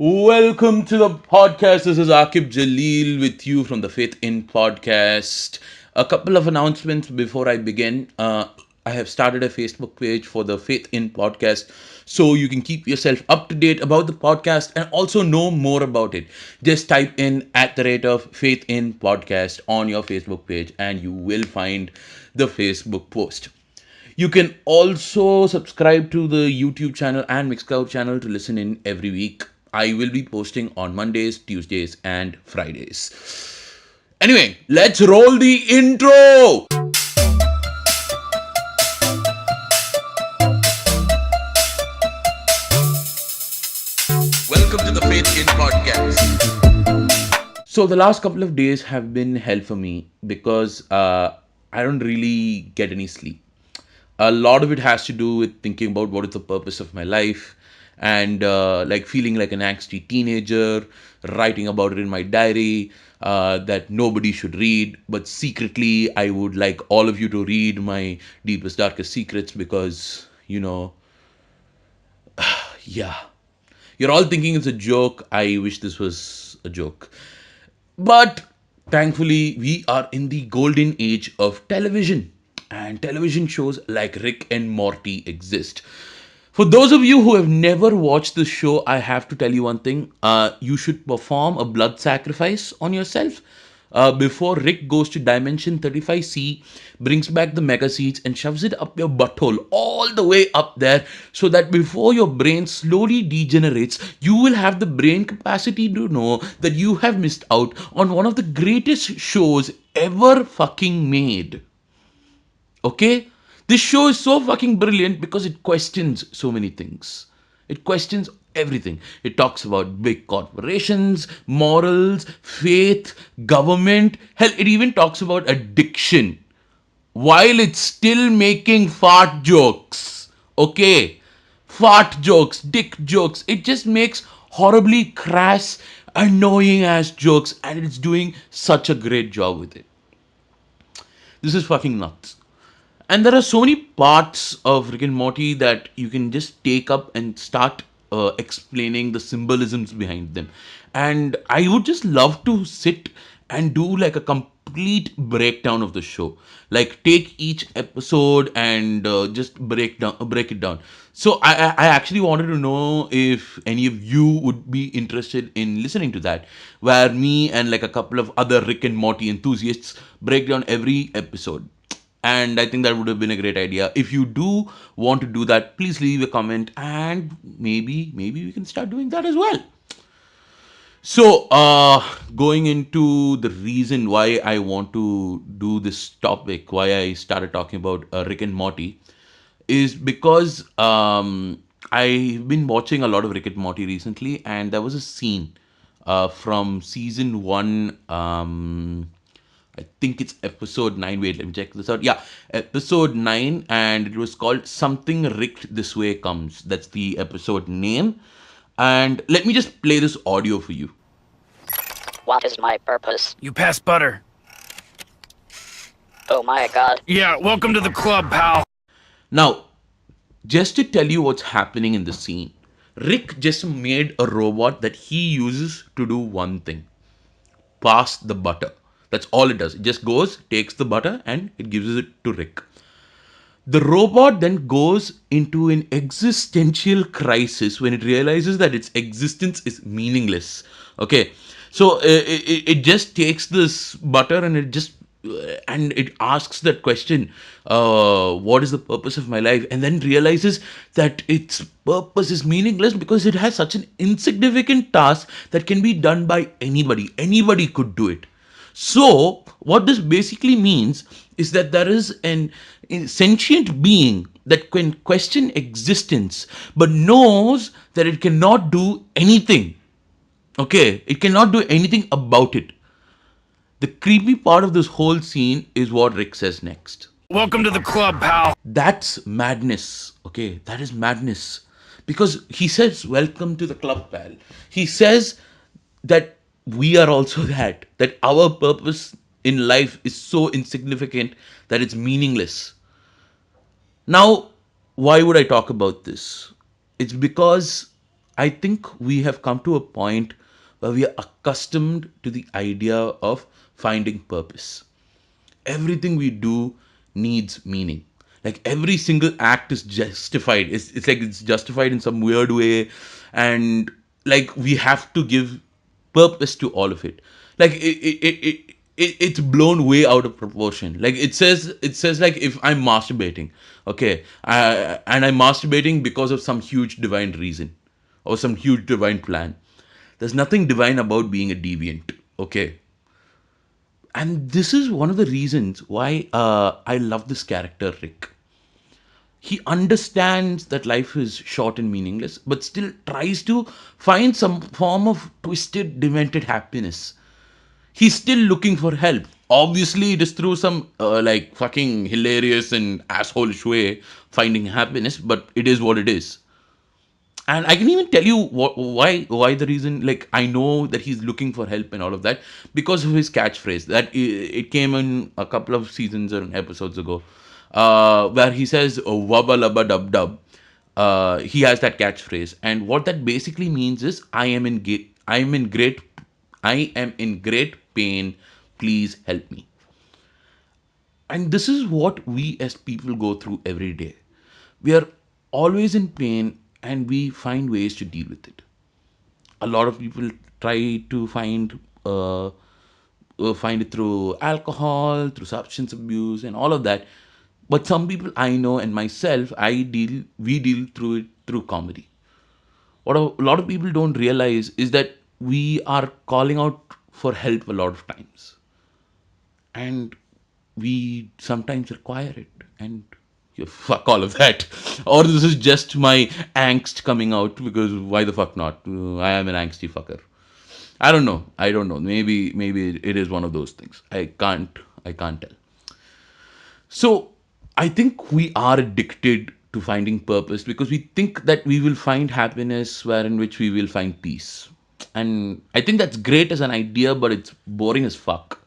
Welcome to the podcast. This is Aaquib Jaleel with you from the Faith in podcast. A couple of announcements before I begin. I have started a Facebook page for the Faith in podcast, so you can keep yourself up to date about the podcast and also know more about it. Just type in at the rate of Faith in podcast on your Facebook page, and you will find the Facebook post. You can also subscribe to the YouTube channel and Mixcloud channel to listen in every week. I will be posting on Mondays, Tuesdays, and Fridays. Anyway, let's roll the intro. Welcome to the Faith in podcast. So, the last couple of days have been hell for me because I don't really get any sleep. A lot of it has to do with thinking about what is the purpose of my life and like feeling like an angsty teenager, writing about it in my diary that nobody should read, but secretly I would like all of you to read my deepest darkest secrets because yeah, you're all thinking it's a joke. I wish this was a joke, but thankfully, we are in the golden age of television, and television shows like Rick and Morty exist. For those of you who have never watched this show, I have to tell you one thing. You should perform a blood sacrifice on yourself before Rick goes to Dimension 35C, brings back the mega seeds, and shoves it up your butthole all the way up there so that before your brain slowly degenerates, you will have the brain capacity to know that you have missed out on one of the greatest shows ever fucking made. Okay? This show is so fucking brilliant because it questions so many things. It questions everything. It talks about big corporations, morals, faith, government. Hell, it even talks about addiction while it's still making fart jokes. Okay? Fart jokes, dick jokes. It just makes horribly crass, annoying ass jokes, and it's doing such a great job with it. This is fucking nuts. And there are so many parts of Rick and Morty that you can just take up and start explaining the symbolisms behind them. And I would just love to sit and do like a complete breakdown of the show. Like take each episode and just break it down. So I actually wanted to know if any of you would be interested in listening to that, where me and like a couple of other Rick and Morty enthusiasts break down every episode. And I think that would have been a great idea. If you do want to do that, please leave a comment and maybe we can start doing that as well. So, going into the reason why I want to do this topic, why I started talking about Rick and Morty, is because I've been watching a lot of Rick and Morty recently, and there was a scene from season one. I think it's episode 9. Wait, let me check this out. Yeah, episode 9, and it was called Something Rigged This Way Comes. That's the episode name. And let me just play this audio for you. What is my purpose? You pass butter. Oh my god. Yeah, welcome to the club, pal. Now, just to tell you what's happening in the scene, Rick just made a robot that he uses to do one thing: pass the butter. That's all it does. It just goes, takes the butter, and it gives it to Rick. The robot then goes into an existential crisis when it realizes that its existence is meaningless. Okay, so it just takes this butter and it asks that question, what is the purpose of my life? And then realizes that its purpose is meaningless because it has such an insignificant task that can be done by anybody. Anybody could do it. So, what this basically means is that there is an sentient being that can question existence but knows that it cannot do anything. Okay, it cannot do anything about it. The creepy part of this whole scene is what Rick says next. Welcome to the club, pal. That's madness. Okay, that is madness. Because he says, welcome to the club, pal. He says that we are also that our purpose in life is so insignificant that it's meaningless. Now, why would I talk about this? It's because I think we have come to a point where we are accustomed to the idea of finding purpose. Everything we do needs meaning. Like every single act is justified. It's like it's justified in some weird way. And like we have to give purpose to all of it. Like it's blown way out of proportion. Like it says like if I'm masturbating, okay, and I'm masturbating because of some huge divine reason or some huge divine plan. There's nothing divine about being a deviant, okay? And this is one of the reasons why I love this character, Rick. He understands that life is short and meaningless, but still tries to find some form of twisted, demented happiness. He's still looking for help. Obviously, it is through some like fucking hilarious and asshole-ish way finding happiness, but it is what it is. And I can even tell you why the reason. Like I know that he's looking for help and all of that because of his catchphrase that it came in a couple of seasons or episodes ago, where he says "wubba lubba dub dub." He has that catchphrase, and what that basically means is I am in great I am in great pain. Please help me. And this is what we as people go through every day. We are always in pain and we find ways to deal with it. A lot of people try to find it through alcohol, through substance abuse, and all of that. But some people I know and myself, we deal through it through comedy. What a lot of people don't realize is that we are calling out for help a lot of times, and we sometimes require it. And you fuck all of that, or this is just my angst coming out because why the fuck not? I am an angsty fucker. I don't know. Maybe it is one of those things. I can't tell. So I think we are addicted to finding purpose because we think that we will find happiness where in which we will find peace. And I think that's great as an idea, but it's boring as fuck.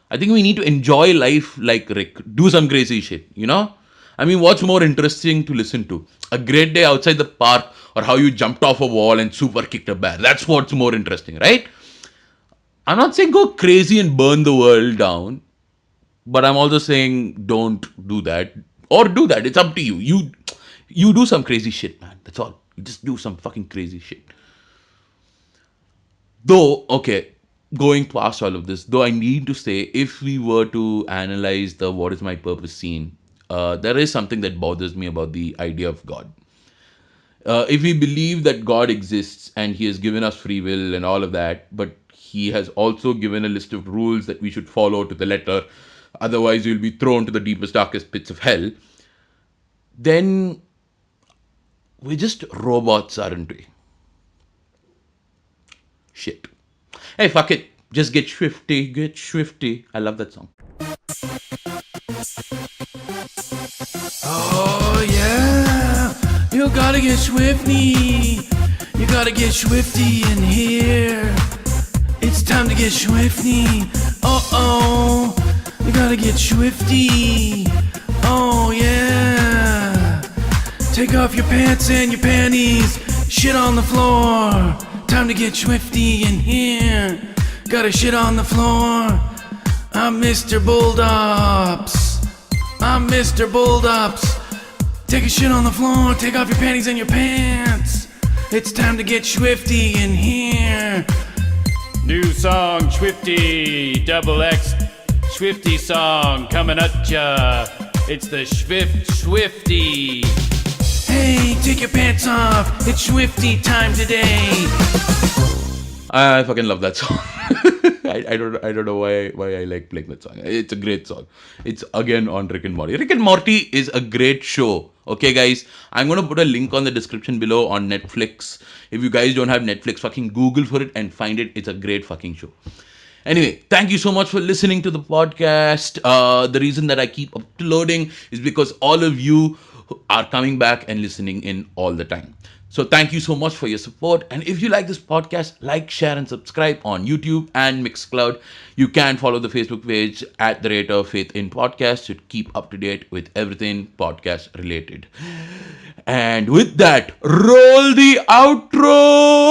I think we need to enjoy life like Rick. Do some crazy shit, you know? I mean, what's more interesting to listen to? A great day outside the park or how you jumped off a wall and super kicked a bear. That's what's more interesting, right? I'm not saying go crazy and burn the world down, but I'm also saying don't do that or do that. It's up to you. You do some crazy shit, man. That's all. You just do some fucking crazy shit. Though, okay, going past all of this, though I need to say, if we were to analyze the what is my purpose scene, there is something that bothers me about the idea of God. If we believe that God exists and He has given us free will and all of that, but He has also given a list of rules that we should follow to the letter, otherwise we'll be thrown to the deepest, darkest pits of hell, then we're just robots, aren't we? Shit. Hey, fuck it. Just get swifty, get swifty. I love that song. Oh yeah, you gotta get swifty. You gotta get swifty in here. It's time to get swifty. Oh, you gotta get swifty. Oh yeah. Take off your pants and your panties. Shit on the floor. Time to get swifty in here. Gotta shit on the floor. I'm Mr. Bulldops. I'm Mr. Bulldops. Take a shit on the floor. Take off your panties and your pants. It's time to get swifty in here. New song, Swifty, double X, Swifty song coming at ya. It's the Swifty. Hey, take your pants off. It's Swifty time today. I fucking love that song. I don't know why I like playing that song. It's a great song. It's again on Rick and Morty. Rick and Morty is a great show. Okay, guys, I'm gonna put a link on the description below on Netflix. If you guys don't have Netflix, fucking Google for it and find it. It's a great fucking show. Anyway, thank you so much for listening to the podcast. The reason that I keep uploading is because all of you are coming back and listening in all the time. So thank you so much for your support. And if you like this podcast, like, share, and subscribe on YouTube and Mixcloud. You can follow the Facebook page at the rate of Faith in Podcast to keep up to date with everything podcast related. And with that, roll the outro.